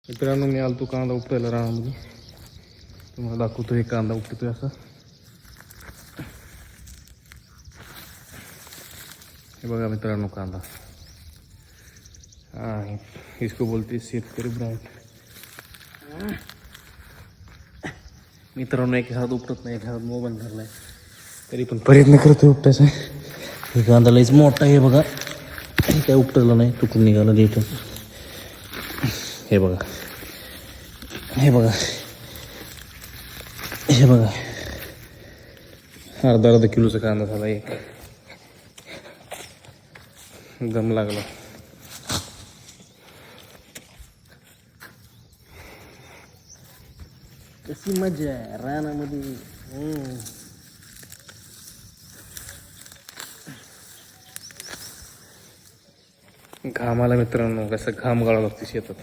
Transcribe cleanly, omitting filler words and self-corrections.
मित्रांनो मी आलतो कांदा उपटायला रानामध्ये. तुम्हाला दाखवतो हे कांदा उपटतोय असा. हे बघा मित्रांनो कांदा. हा इसको बोलते शेतकरी ब्रँड. मित्रांनो एक हात उपटत नाही, एक हात मोबाईल धरलाय, तरी पण प्रयत्न करतोय उपटायचा. हे कांदा लयच मोठा आहे बघा. हे काय उपटलं नाही, तुकडून निघालं इथून. हे बघा, हे बघा, हे बघा, अर्धा किलोचा कांदा झाला एक. दम लागला. कशी मजा आहे रानामध्ये. घामाला मित्रांनो कसं घाम गाळावं लागते शेतात.